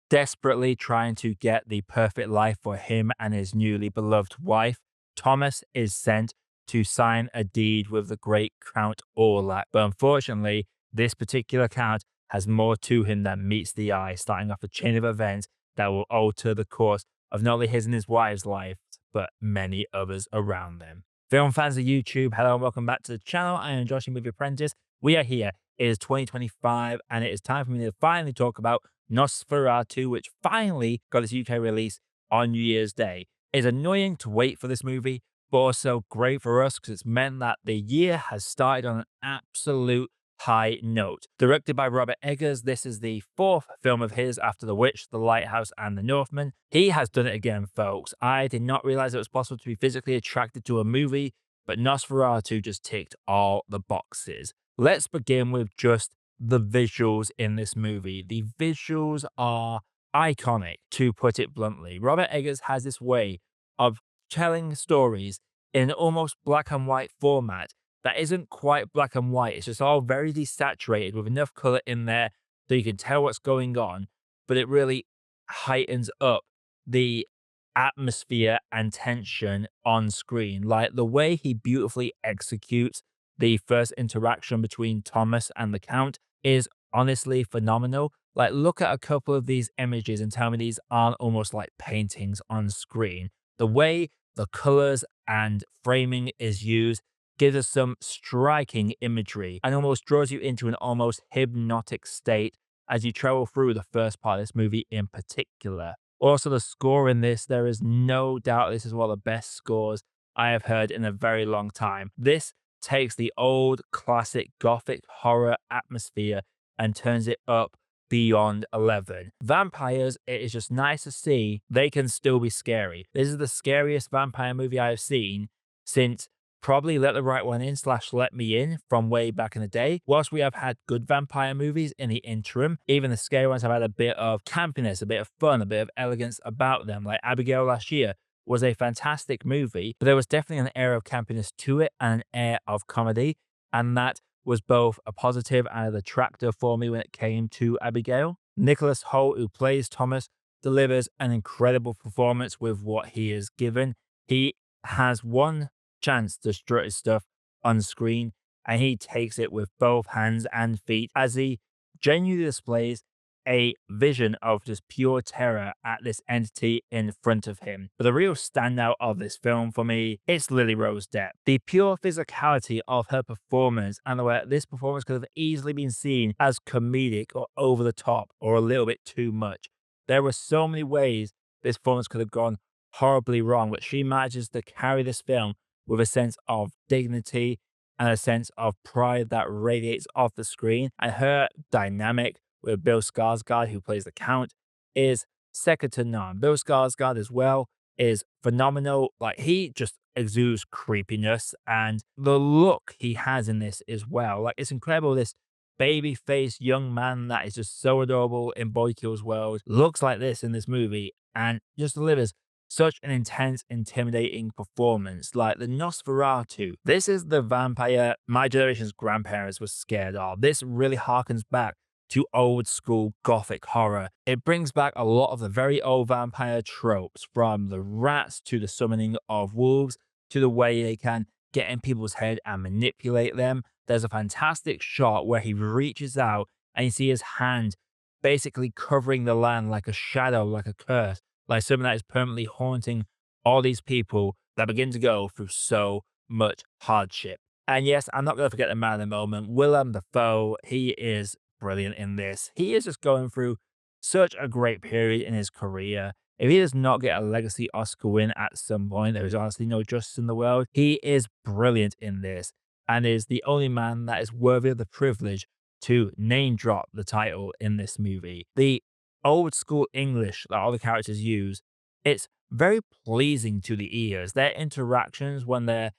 Desperately trying to get the perfect life for him and his newly beloved wife, Thomas is sent to sign a deed with the great Count Orlok. But unfortunately, this particular count has more to him than meets the eye, starting off a chain of events that will alter the course of not only his and his wife's life, but many others around them. Film fans of YouTube, hello and welcome back to the channel. I am Josh, Movie Apprentice. We are here. It is 2025, and it is time for me to finally talk about Nosferatu, which finally got its UK release on New Year's Day. It's annoying to wait for this movie, but also great for us because it's meant that the year has started on an absolute high note. Directed by Robert Eggers, this is the fourth film of his after The Witch, The Lighthouse, and The Northman. He has done it again, folks. I did not realize it was possible to be physically attracted to a movie, but Nosferatu just ticked all the boxes. Let's begin with just the visuals in this movie. The visuals are iconic, to put it bluntly. Robert Eggers has this way of telling stories in almost black and white format that isn't quite black and white. It's just all very desaturated with enough color in there so you can tell what's going on, but it really heightens up the atmosphere and tension on screen. Like the way he beautifully executes the first interaction between Thomas and the Count is honestly phenomenal. Like, look at a couple of these images and tell me these aren't almost like paintings on screen. The way the colors and framing is used gives us some striking imagery and almost draws you into an almost hypnotic state as you travel through the first part of this movie in particular. Also, the score in this, there is no doubt this is one of the best scores I have heard in a very long time. This takes the old classic Gothic horror atmosphere and turns it up beyond 11. Vampires, it is just nice to see they can still be scary. This is the scariest vampire movie I have seen since probably Let the Right One In / Let Me In from way back in the day. Whilst we have had good vampire movies in the interim, even the scary ones have had a bit of campiness, a bit of fun, a bit of elegance about them. Like Abigail last year was a fantastic movie, but there was definitely an air of campiness to it and an air of comedy, and that was both a positive and a detractor for me when it came to Abigail. Nicolas Hoult, who plays Thomas, delivers an incredible performance with what he is given. He has one chance to strut his stuff on screen, and he takes it with both hands and feet as he genuinely displays a vision of just pure terror at this entity in front of him. But the real standout of this film for me, it's Lily Rose Depp. The pure physicality of her performance and the way this performance could have easily been seen as comedic or over the top or a little bit too much. There were so many ways this performance could have gone horribly wrong, but she manages to carry this film with a sense of dignity and a sense of pride that radiates off the screen. And her dynamic with Bill Skarsgard, who plays the Count, is second to none. Bill Skarsgard as well is phenomenal. Like, he just exudes creepiness, and the look he has in this as well. Like, it's incredible. This baby-faced young man that is just so adorable in Boy Kills World looks like this in this movie and just delivers such an intense, intimidating performance. Like the Nosferatu, this is the vampire my generation's grandparents were scared of. This really harkens back to old school Gothic horror. It brings back a lot of the very old vampire tropes, from the rats to the summoning of wolves to the way they can get in people's head and manipulate them. There's a fantastic shot where he reaches out and you see his hand basically covering the land like a shadow, like a curse, like something that is permanently haunting all these people that begin to go through so much hardship. And yes, I'm not going to forget the man of the moment, Willem Dafoe. He is brilliant in this. He is just going through such a great period in his career. If he does not get a legacy Oscar win at some point, there is honestly no justice in the world. He is brilliant in this and is the only man that is worthy of the privilege to name drop the title in this movie. The old school English that all the characters use, it's very pleasing to the ears. Their interactions when they're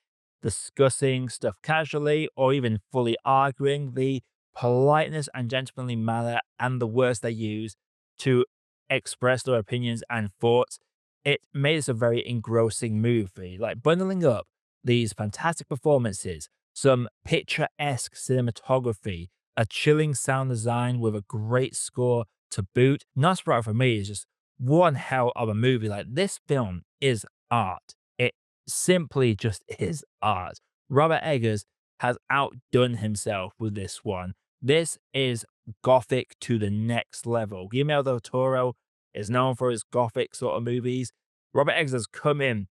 discussing stuff casually or even fully arguing, the politeness and gentlemanly manner and the words they use to express their opinions and thoughts, it made this a very engrossing movie. Like, bundling up these fantastic performances, some picturesque cinematography, a chilling sound design with a great score to boot. Nosferatu for me is just one hell of a movie. Like, this film is art. It simply just is art. Robert Eggers has outdone himself with this one. This is Gothic to the next level. Guillermo del Toro is known for his Gothic sort of movies. Robert Eggers has come in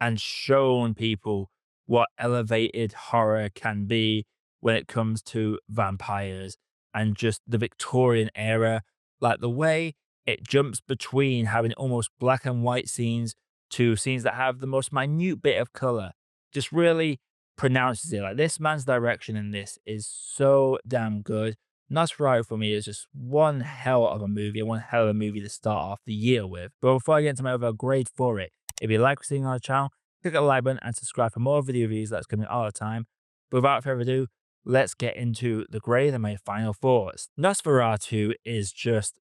and shown people what elevated horror can be when it comes to vampires and just the Victorian era. Like, the way it jumps between having almost black and white scenes to scenes that have the most minute bit of color just really pronounces it. Like, this man's direction in this is so damn good. Nosferatu for me is just one hell of a movie, and one hell of a movie to start off the year with. But before I get into my overall grade for it, if you like what you're seeing on the channel, click the like button and subscribe for more video reviews that's coming all the time. But without further ado, let's get into the grade and my final thoughts. Nosferatu is just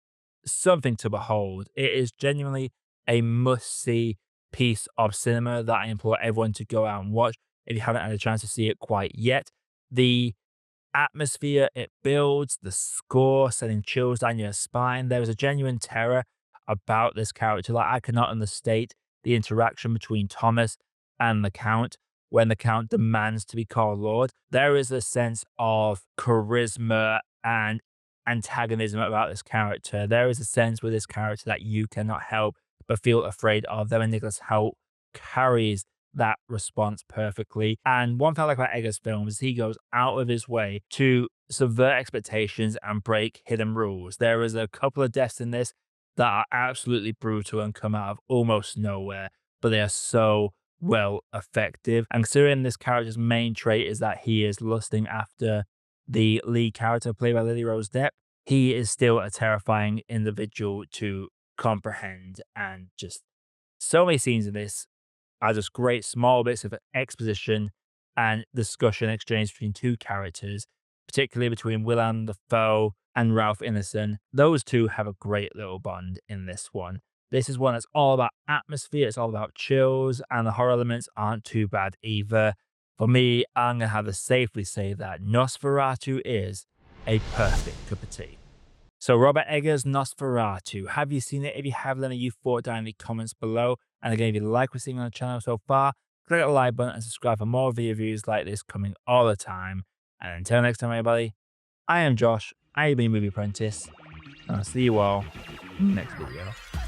something to behold. It is genuinely a must-see piece of cinema that I implore everyone to go out and watch if you haven't had a chance to see it quite yet. The atmosphere it builds, the score sending chills down your spine. There is a genuine terror about this character. Like, I cannot understate the interaction between Thomas and the Count when the Count demands to be called Lord. There is a sense of charisma and antagonism about this character. There is a sense with this character that you cannot help but feel afraid of them, and Nicolas Hoult carries that response perfectly. And one thing I like about Eggers' films is he goes out of his way to subvert expectations and break hidden rules. There is a couple of deaths in this that are absolutely brutal and come out of almost nowhere, but they are so well effective. And considering this character's main trait is that he is lusting after the lead character played by Lily Rose Depp, he is still a terrifying individual to comprehend. And just so many scenes in this are just great small bits of exposition and discussion exchange between two characters, particularly between Willem Dafoe and Ralph Ineson. Those two have a great little bond in this one. This is one that's all about atmosphere, it's all about chills, and the horror elements aren't too bad either. For me, I'm going to have to safely say that Nosferatu is a perfect cup of tea. So, Robert Eggers' Nosferatu, have you seen it? If you have, let me know your thoughts down in the comments below. And again, if you like what you're seeing on the channel so far, click the like button and subscribe for more video reviews like this coming all the time. And until next time, everybody, I am Josh, I have been Movie Apprentice, and I'll see you all in the next video.